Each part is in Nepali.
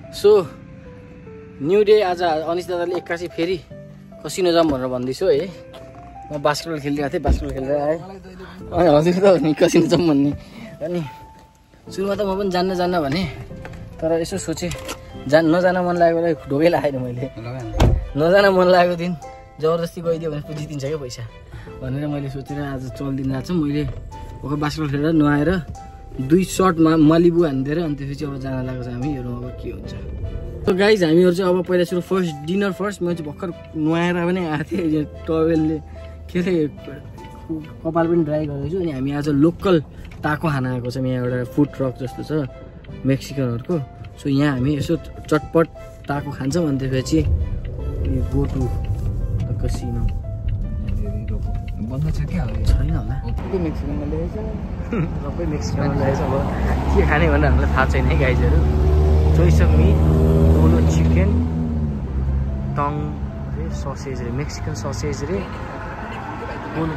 सो न्यू डे आज अनिस दादाले एक्कासी फेरि कसिनो जाम भनेर भन्दैछु है। म बास्केटबल खेलिरहेको थिएँ, बास्केटबल खेलेर आएँ। अनि हजुर त नि कसिनो जाम भन्ने। अनि सुरुमा त म पनि जान्न भने, तर यसो सोचेँ नजान मन लागेको ढोकै लागेन मैले। नजान मन लागेको दिन जबरजस्ती गइदियो भने जितिन्छ क्या पैसा भनेर मैले सोचेर आज चल्दिन रहेछ। मैले भर्खर बास्केटबल खेलेर नुहाएर 2 सर्टमा मालिबु हानिदिएर अनि त्यसपछि अब जान लागेको छ हामी। हेरौँ अब के हुन्छ। सो गाइज हामीहरू चाहिँ अब पहिला सुरु डिनर फर्स्ट। म चाहिँ भर्खर नुहाएर पनि आएको थिएँ टवेलले के अरे कपाल पनि ड्राई गर्दैछु। अनि हामी आज लोकल टाको खान आएको छौँ। यहाँ एउटा फुड ट्रक जस्तो छ मेक्सिकनहरूको। सो यहाँ हामी यसो चटपट टाको खान्छौँ अनि त्यसपछि गो टु द कसिनो। बन्द छ क्या छैन होला, सबै मेक्सिकनमा लेखेको छ। सबै मेक्सिकनमा ल्याएछ। अब के खाने भनेर हामीलाई थाहा छैन है गाइजहरू। Choice of meat, pollo chicken, tongue रे, ससेज रे, मेक्सिकन ससेज रे, पोलो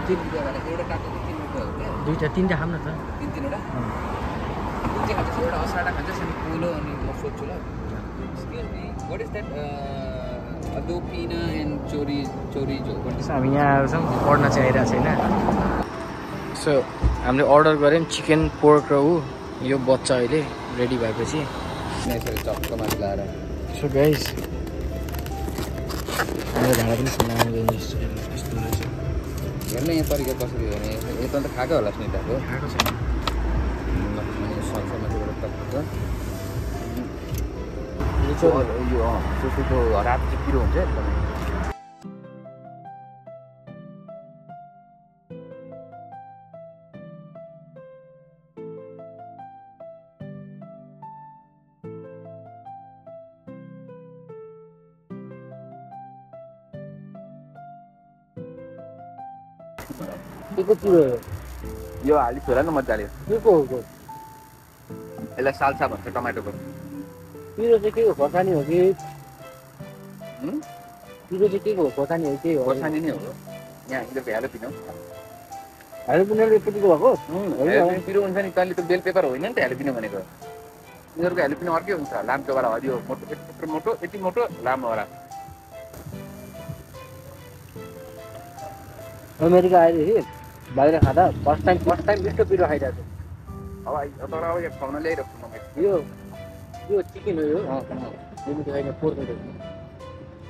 दुईवटा तिनवटा खाऊँ न त। तीनवटा एउटा असाडा खान्छ अनि पोलो। अनि म सोध्छु ल, what is that अडोपिना and chorizo. हामी यहाँ आएको छौँ, पढ्न चाहिँ आइरहेको छैन। सो हामीले अर्डर गऱ्यौँ चिकन पोर्क र यो बच्चा अहिले रेडी भएपछि चक्क मासु लाएर। सो गाइस मेरो भाडा पनि सुन्न आउँदैन जस्तो रहेछ। हेर्नु यहाँ तरिका कसरी हो भने यता त खाएको होला सुनिताको खाएको छैन। यो सुसुको रात चाहिँ पिरो हुन्छ एकदमै। यो हाली छोरा न मजाले यसलाई साल्सा भन्छ टमाटोको। पिरो चाहिँ के हो, खोर्सानी हो कि पिरो चाहिँ के हो, खोर्सानी हो कि खोर्सानी नै हो। यहाँ हामीले भ्यालो पिनो हालेपिनोले यतिको भएको पिरो हुन्छ नि। तैँले त बेल पेपर होइन नि त हालेपिनो भनेको। यिनीहरूको हालेपिनो अर्कै हुन्छ, लाम्चोवाला हरियो मोटो, यत्रो मोटो, यति मोटो लामोवाला। अमेरिका आएदेखि बाहिर खाँदा फर्स्ट टाइम मिठो पिरो खाइरहेको छु। अब तर अब यहाँ खुवाउन ल्याइरहेको छु म। यो चिकन हो, यो मिठो खाइने पोर्क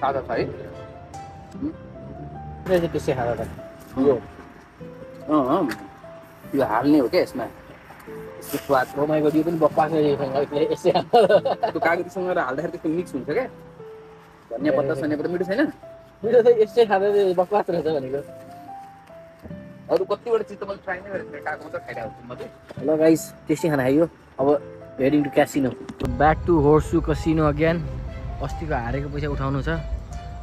ताजा छ है। त्यसै खाँदा त यो हाल्ने हो क्या यसमा, यसको स्वाद। रमाइलो यो पनि बक्वास यसै त्यो कागतीसँग हाल्दाखेरि त्यस्तो मिक्स हुन्छ क्या। धनियाँ पत्ता सनियाँ पत्ता मिठो छैन। मिठो चाहिँ यसै खाँदा बक्वास रहेछ भनेको। अरू कतिवटा चिज त मैले ट्राई नै गरेको थिएँ, कागो मात्रै खाइरहेको छु म चाहिँ। ल गाइस त्यसै खाना खाइयो। अब heading to casino, back to होर्सु कसिनो अगेन। अस्तिको हारेको पैसा उठाउनु छ।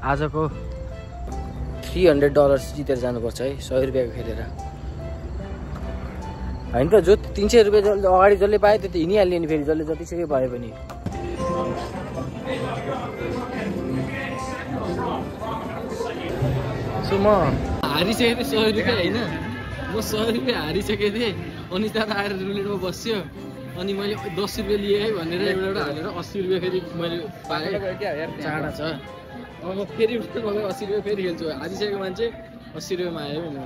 आजको $300 जितेर जानुपर्छ है, 100 रुपियाँको खेलेर होइन त। जो 300 रुपियाँ अगाडि जसले पायो त्यो त हिँडिहाल्यो नि फेरि, जसले जतिसुकै पायो पनि। सो म हारिसकेको थिएँ 100 रुपियाँ होइन, म 100 रुपियाँ हारिसकेको थिएँ। अनि दादा आएर रुलेटमा बस्यो। अनि मैले 10 रुपियाँ लिएँ है भनेर एउटा हालेर 80 रुपियाँ फेरि मैले पाएँ। चाँडा छ। अब म फेरि 80 रुपियाँ फेरि खेल्छु। हारिसकेको मान्छे 80 रुपियाँमा आयो भने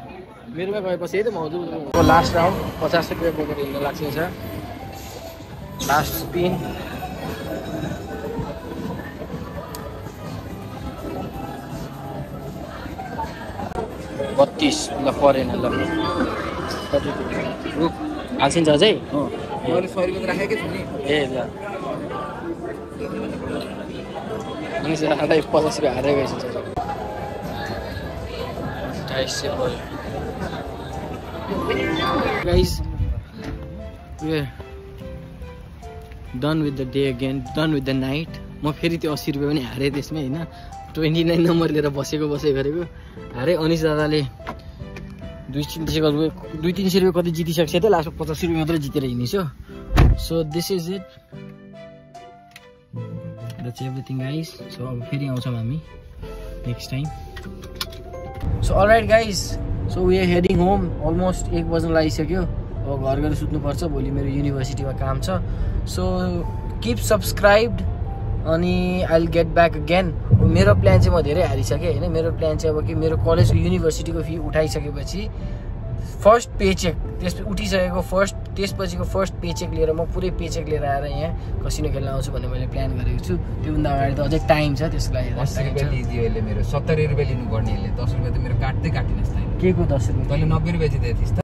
मेरोमा गएपछि है त म हजुर लास्ट राउन्ड 50 रुपियाँ बोकेर हिँड्न लाग्छ। Last spin. $32 ल परेन ल हाल्छिन्छ अझै। मैले 100 रुपियाँ राखेकै छु नि। ए ल अनि 50 रुपियाँ हारेर गएछ। 2800 भयो। Guys we are done with the day again, done with the night. म फेरि त्यो 80 रुपियाँ पनि हारेँ त्यसमै होइन। 29 नम्बर लिएर बसै गरेको हारेँ। अनिस दादाले 200-300 रुपियाँ कति जितिसक्छ त, लास्टमा 50 रुपियाँ मात्रै जितेर हिँडिसो। So this is it, that's everything guys. So अब फेरि आउँछौँ हामी next time. So alright guys, so we are heading home. Almost 1 बज्न लागिसक्यो। अब घर गएर सुत्नुपर्छ, भोलि मेरो युनिभर्सिटीमा काम छ। सो किप सब्सक्राइब्ड अनि I will get back again. मेरो प्लान चाहिँ म धेरै हारिसकेँ होइन। मेरो प्लान चाहिँ अब कि मेरो कलेजको युनिभर्सिटीको फी उठाइसकेपछि फर्स्ट पेचेक उठिसकेको त्यसपछिको फर्स्ट पेचेक लिएर म पुरै पेचेक लिएर आएर यहाँ कसिनो खेल्न आउँछु भन्ने मैले प्लान गरेको छु। त्योभन्दा अगाडि त अझै टाइम छ त्यसको लागि। 80 रुपियाँ लिदियो यसले मेरो, 70 रुपियाँ लिनुपर्ने यसले, 10 रुपियाँ त मेरो काट्दै काटिनुहोस् त। के को 10 रुपियाँ? तैँले 90 रुपियाँ चाहिँ दिएँ थिइस् त।